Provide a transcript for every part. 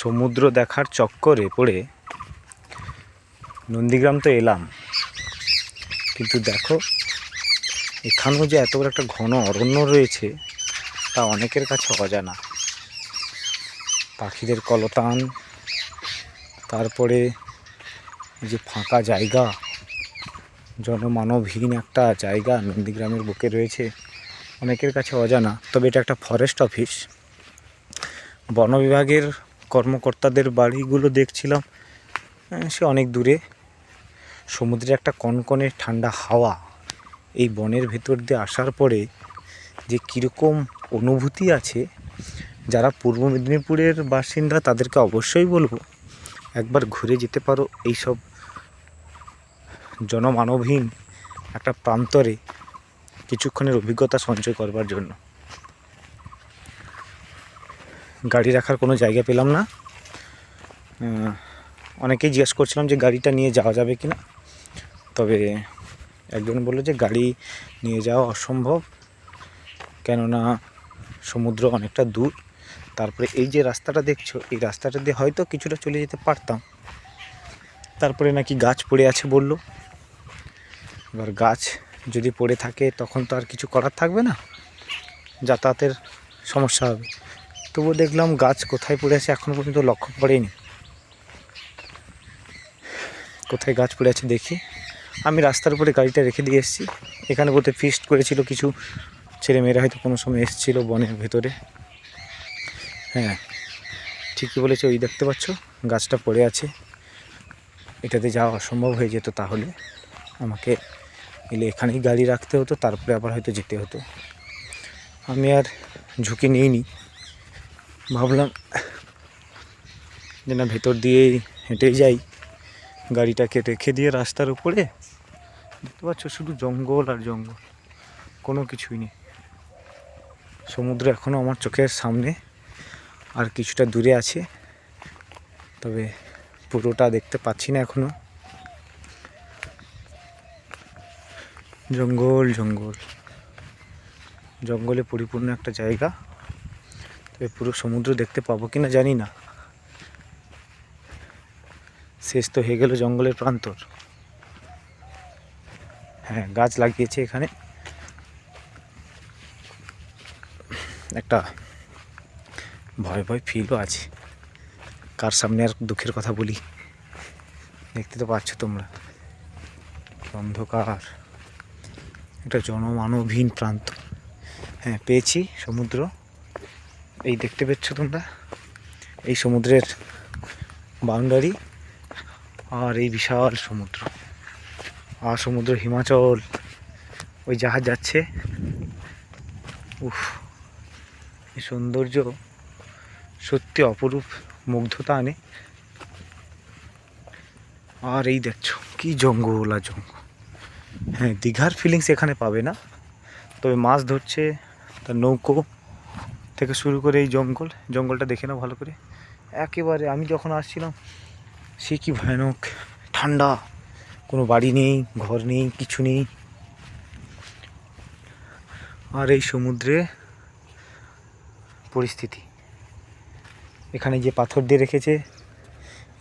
সমুদ্র দেখার চক্করে পড়ে নন্দীগ্রাম তো এলাম, কিন্তু দেখো এখানেও যে এত বড় একটা ঘন অরণ্য রয়েছে তা অনেকের কাছে অজানা। পাখিদের কলতান, তারপরে যে ফাঁকা জায়গা, জনমানবহীন একটা জায়গা নন্দীগ্রামের বুকে রয়েছে, অনেকের কাছে অজানা। তবে এটা একটা ফরেস্ট অফিস। বন বিভাগের কর্মকর্তাদের বাড়িগুলো দেখছিলাম, সে অনেক দূরে। সমুদ্রে একটা কনকনে ঠান্ডা হাওয়া এই বনের ভেতর দিয়ে আসার পরে যে কীরকম অনুভূতি আছে, যারা পূর্ব মেদিনীপুরের বাসিন্দা তাদেরকে অবশ্যই বলবো একবার ঘুরে যেতে পারো এইসব জনমানবহীন একটা প্রান্তরে কিছুক্ষণের অভিজ্ঞতা সঞ্চয় করবার জন্য। গাড়ি রাখার কোনো জায়গা পেলাম না। অনেকেই জিজ্ঞেস করছিলাম যে গাড়িটা নিয়ে যাওয়া যাবে কি না, তবে একজন বললো যে গাড়ি নিয়ে যাওয়া অসম্ভব, কেননা সমুদ্র অনেকটা দূর। তারপরে এই যে রাস্তাটা দেখছো, এই রাস্তাটা দিয়ে হয়তো কিছুটা চলে যেতে পারতাম, তারপরে নাকি গাছ পড়ে আছে বললো। এবার গাছ যদি পড়ে থাকে তখন তো আর কিছু করার থাকবে না, যাতায়াতের সমস্যা হবে। তবুও দেখলাম গাছ কোথায় পড়ে আছে এখনও পর্যন্ত লক্ষ্য পড়েনি। কোথায় গাছ পড়ে আছে দেখি। আমি রাস্তার উপরে গাড়িটা রেখে দিয়ে এসেছি। এখানে বলতে ফিস্ট করেছিল কিছু ছেলেমেয়েরা, হয়তো কোনো সময় এসেছিলো বনের ভেতরে। হ্যাঁ, ঠিকই বলেছে, ওই দেখতে পাচ্ছ গাছটা পড়ে আছে। এটাতে যাওয়া অসম্ভব হয়ে যেত, তাহলে আমাকে এলে এখানেই গাড়ি রাখতে হতো, তারপরে আবার হয়তো যেতে হতো। আমি আর ঝুঁকি নিইনি, ভাবলাম যে না, ভেতর দিয়েই হেঁটেই যাই। গাড়িটাকে রেখে দিয়ে রাস্তার উপরে দেখতে পাচ্ছ শুধু জঙ্গল আর জঙ্গল, কোনো কিছুই নেই। সমুদ্র এখনও আমার চোখের সামনে, আর কিছুটা দূরে আছে, তবে পুরোটা দেখতে পাচ্ছি না এখনো। জঙ্গল জঙ্গল জঙ্গলে পরিপূর্ণ একটা জায়গা, তবে পুরো সমুদ্র দেখতে পাবো কিনা জানি না। শেষ তো হয়ে গেল জঙ্গলের প্রান্তর। হ্যাঁ, গাছ লাগিয়েছে এখানে। একটা ভয় ভয় ফিলও আছে, কার সামনে আর দুঃখের কথা বলি। দেখতে তো পাচ্ছ তোমরা, অন্ধকার একটা জনমানবহীন প্রান্ত। হ্যাঁ, পেয়েছি সমুদ্র। এই দেখতে পাচ্ছ তোমরা, এই সমুদ্রের বাউন্ডারি, আর এই বিশাল সমুদ্র। আর সমুদ্র হিমাচল, ওই জাহাজ যাচ্ছে। উফ, এই সৌন্দর্য সত্যি অপরূপ, মুগ্ধতা আনে। আর এই দেখছো কি জঙ্গল আর জঙ্গল। হ্যাঁ, দীঘার ফিলিংস এখানে পাবে না, তবে মাছ ধরছে তার নৌকো থেকে শুরু করে এই জঙ্গলটা দেখে নাও ভালো করে। একেবারে আমি যখন আসছিলাম সে কি ভয়ানক ঠান্ডা, কোনো বাড়ি নেই, ঘর নেই, কিছু নেই। আর এই সমুদ্রে পরিস্থিতি, এখানে যে পাথর দিয়ে রেখেছে,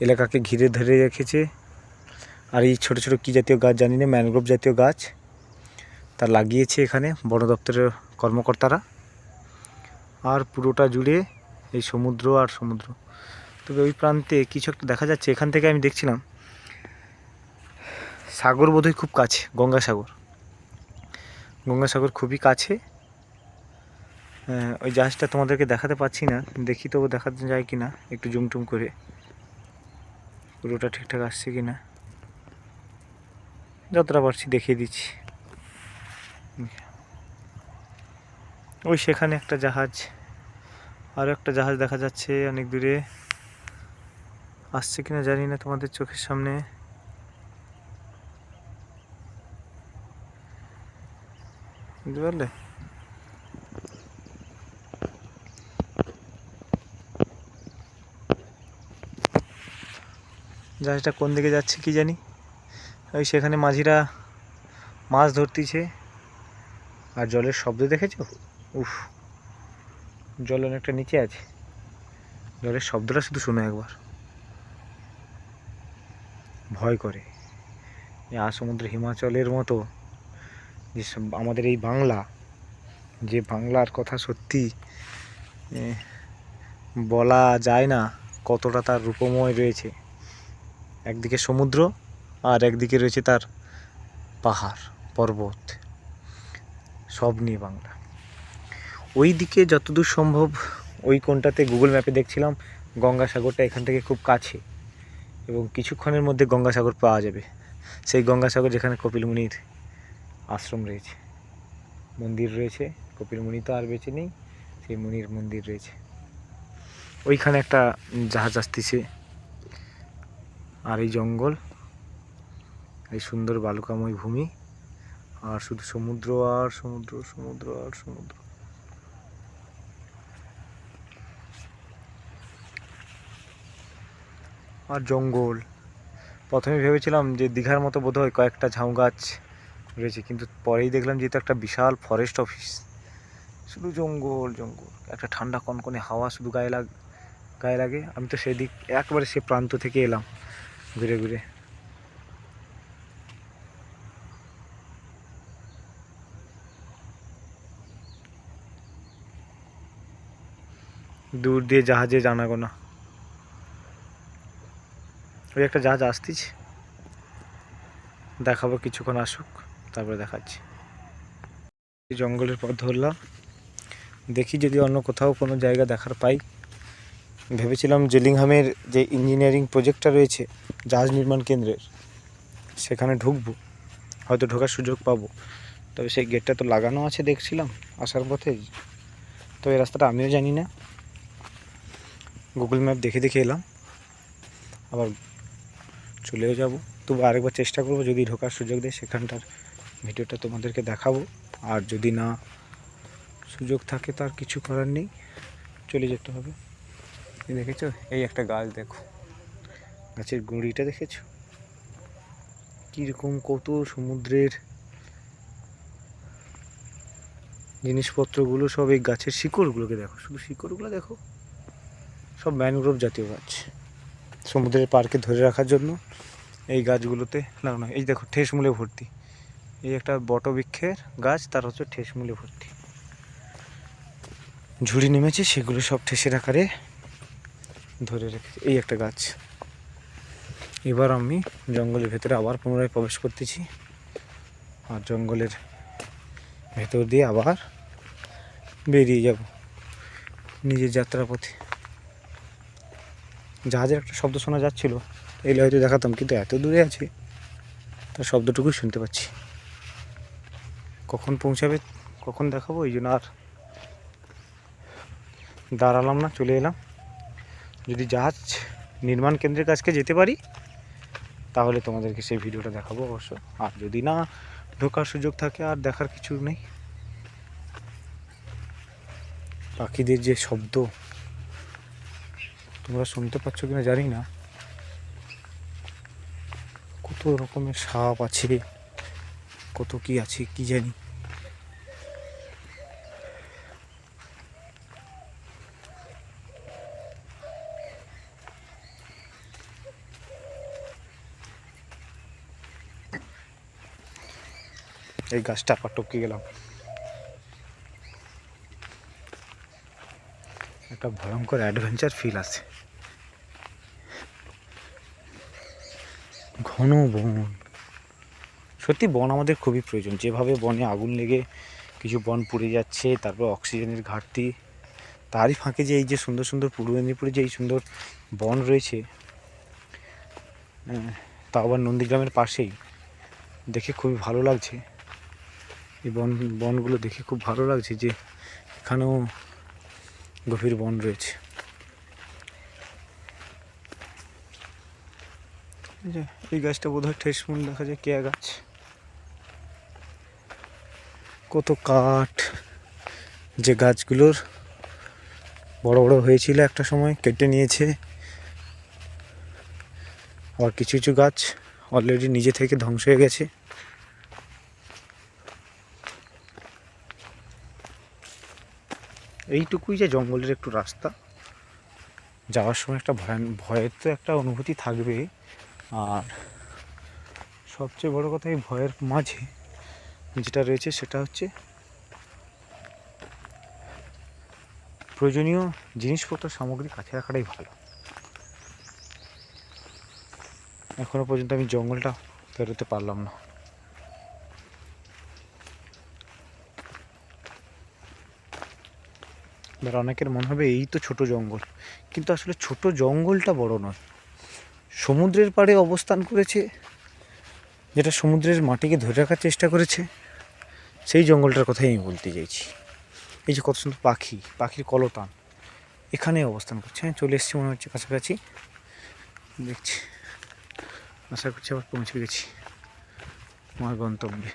এলাকাকে ঘিরে ধরে রেখেছে। আর এই ছোট ছোট কী জাতীয় গাছ জানি না, ম্যানগ্রোভ জাতীয় গাছ তা লাগিয়েছে এখানে বন দপ্তরের কর্মকর্তারা। আর পুরোটা জুড়ে এই সমুদ্র আর সমুদ্র। তবে ওই প্রান্তে কিছু একটা দেখা যাচ্ছে, এখান থেকে আমি দেখছিলাম সাগর বোধহয় খুব কাছে, গঙ্গাসাগর খুবই কাছে। ওই জাহাজটা তোমাদেরকে দেখাতে পাচ্ছি না, দেখি তবু দেখাতে যায় কি না একটু জুমটুম করে, পুরোটা ঠিকঠাক আসছে কি না, যতটা পারছি দেখিয়ে দিচ্ছি। ওই সেখানে একটা জাহাজ, আরও একটা জাহাজ দেখা যাচ্ছে অনেক দূরে, আসছে কিনা জানি না তোমাদের চোখের সামনে। বুঝতে পারলে? জাহাজটা কোন দিকে যাচ্ছে কি জানি। ওই সেখানে মাঝিরা মাছ ধরতেছে। আর জলের শব্দ দেখেছো? উফ, জল অনেকটা নিচে আছে, জলের শব্দটা শুধু শোনো একবার, ভয় করে। এই সমুদ্র হিমাচলের মতো যে আমাদের এই বাংলা, যে বাংলার কথা সত্যি বলা যায় না কতটা তার রূপময় রয়েছে। একদিকে সমুদ্র আর একদিকে রয়েছে তার পাহাড় পর্বত, সব নিয়ে বাংলা। ওই দিকে যতদূর সম্ভব ওই কোণটাতে গুগল ম্যাপে দেখছিলাম গঙ্গাসাগরটা এখান থেকে খুব কাছে এবং কিছুক্ষণের মধ্যে গঙ্গাসাগর পাওয়া যাবে। সেই গঙ্গাসাগর যেখানে কপিল মুনির আশ্রম রয়েছে, মন্দির রয়েছে। কপিল মুনি তো আর বেঁচে নেই, সেই মুনির মন্দির রয়েছে। ওইখানে একটা জাহাজ আসতেছে, আর এই জঙ্গল, এই সুন্দর বালুকাময় ভূমি, আর শুধু সমুদ্র আর সমুদ্র, সমুদ্র আর সমুদ্র। আর জঙ্গল। প্রথমে ভেবেছিলাম যে দীঘার মতো বোধহয় কয়েকটা ঝাউ গাছ রয়েছে, কিন্তু পরেই দেখলাম যে এটা একটা বিশাল ফরেস্ট অফিস। শুধু জঙ্গল জঙ্গল, একটা ঠান্ডা কনকনে হাওয়া শুধু গায়ে লাগে। আমি তো সেদিক একবারে সে প্রান্ত থেকে এলাম ঘুরে ঘুরে। দূর দিয়ে জাহাজে জানাগোনা। ওই একটা জাহাজ আসতেছে, দেখাবো কিছুক্ষণ আসুক, তারপরে দেখাচ্ছি। জঙ্গলের পথ ধরলাম, দেখি যদি অন্য কোথাও কোনো জায়গা দেখার পাই। ভেবেছিলাম জেলিংহামের যে ইঞ্জিনিয়ারিং প্রজেক্টটা রয়েছে জাহাজ নির্মাণ কেন্দ্রের, সেখানে ঢুকবো, হয়তো ঢোকার সুযোগ পাবো। তবে সেই গেটটা তো লাগানো আছে দেখছিলাম আসার পথে, তো এই রাস্তাটা আমিও জানি না, গুগল ম্যাপ দেখে দেখে এলাম, আবার চলেও যাব। তবু আরেকবার চেষ্টা করব, যদি ঢোকার সুযোগ দেয় সেখানটার ভিডিওটা তোমাদেরকে দেখাবো। আর যদি না সুযোগ থাকে তার কিছু করার নেই, চলে যেতে হবে। দেখেছো এই একটা গাছ, দেখো গাছের গুঁড়িটা দেখেছো কীরকম, কত সমুদ্রের জিনিসপত্রগুলো সব এই গাছের শিকড়গুলোকে দেখো, শুধু শিকড়গুলো দেখো, সব ম্যানগ্রোভ জাতীয় গাছ। সমুদ্রের পার্কে ধরে রাখার জন্য এই গাছগুলোতে লাগানো। এই দেখো ঠেসমূলে ভর্তি, এই একটা বটবৃক্ষের গাছ, তার হচ্ছে ঠেসমূলে ভর্তি, ঝুড়ি নেমেছে, সেগুলো সব ঠেসের আকারে ধরে রেখেছে। এই একটা গাছ। এবার আমি জঙ্গলের ভেতরে আবার পুনরায় প্রবেশ করতেছি, আর জঙ্গলের ভেতর দিয়ে আবার বেরিয়ে যাব নিজের যাত্রাপথে। জাহাজের একটা শব্দ শোনা যাচ্ছিল, এলে হয়তো দেখাতাম, কিন্তু এত দূরে আছে তার শব্দটুকুই শুনতে পাচ্ছি। কখন পৌঁছাবে, কখন দেখাবো, এই জন্য আর দাঁড়ালাম না, চলে এলাম। যদি জাহাজ নির্মাণ কেন্দ্রের কাছকে যেতে পারি তাহলে তোমাদেরকে সেই ভিডিওটা দেখাবো অবশ্য, আর যদি না ঢোকার সুযোগ থাকে আর দেখার কিছু নেই। পাখিদের যে শব্দ তোমরা শুনতে পাচ্ছ কিনা জানি না, কত রকমের সাপ আছে, কত কি আছে কি জানি। এই গাছটা আবার টপকে গেলাম, একটা ভয়ঙ্কর অ্যাডভেঞ্চার ফিল আছে। ঘন বন, সত্যি বন আমাদের খুবই প্রয়োজন। যেভাবে বনে আগুন লেগে কিছু বন পুড়ে যাচ্ছে, তারপর অক্সিজেনের ঘাটতি, তারই ফাঁকে যে এই যে সুন্দর সুন্দর পূর্ব মেদিনীপুরে যে এই সুন্দর বন রয়েছে, তা আবার নন্দীগ্রামের পাশেই, দেখে খুবই ভালো লাগছে। এই বনগুলো দেখে খুব ভালো লাগছে যে এখানেও গভীর বন রয়েছে। এই গাছটা বোধহয় ঠেসমূল দেখা যায়, কেয়া গাছ। কত কাঠ, যে গাছগুলোর বড় বড় হয়েছিল একটা সময় কেটে নিয়েছে, আবার কিছু কিছু গাছ অলরেডি নিজে থেকে ধ্বংস হয়ে গেছে। এইটুকুই যে জঙ্গলের একটু রাস্তা, যাওয়ার সময় একটা ভয়ের তো একটা অনুভূতি থাকবে। আর সবচেয়ে বড় কথা, এই ভয়ের মাঝে যেটা রয়েছে সেটা হচ্ছে প্রয়োজনীয় জিনিসপত্র সামগ্রী কাছে রাখাটাই ভালো। এখনো পর্যন্ত আমি জঙ্গলটা পেরোতে পারলাম না। এবার অনেকের মনে হবে এই তো ছোট জঙ্গল, কিন্তু আসলে ছোট জঙ্গলটা বড় নয়। সমুদ্রের পাড়ে অবস্থান করেছে, যেটা সমুদ্রের মাটিকে ধরে রাখার চেষ্টা করেছে, সেই জঙ্গলটার কথাই আমি বলতে চাইছি। এই যে কত সুন্দর পাখির কলতান এখানে অবস্থান করছে। হ্যাঁ, চলে এসেছি মনে হচ্ছে কাছাকাছি, দেখছি, আশা করছি আবার পৌঁছে গেছি আমার গন্তব্যে।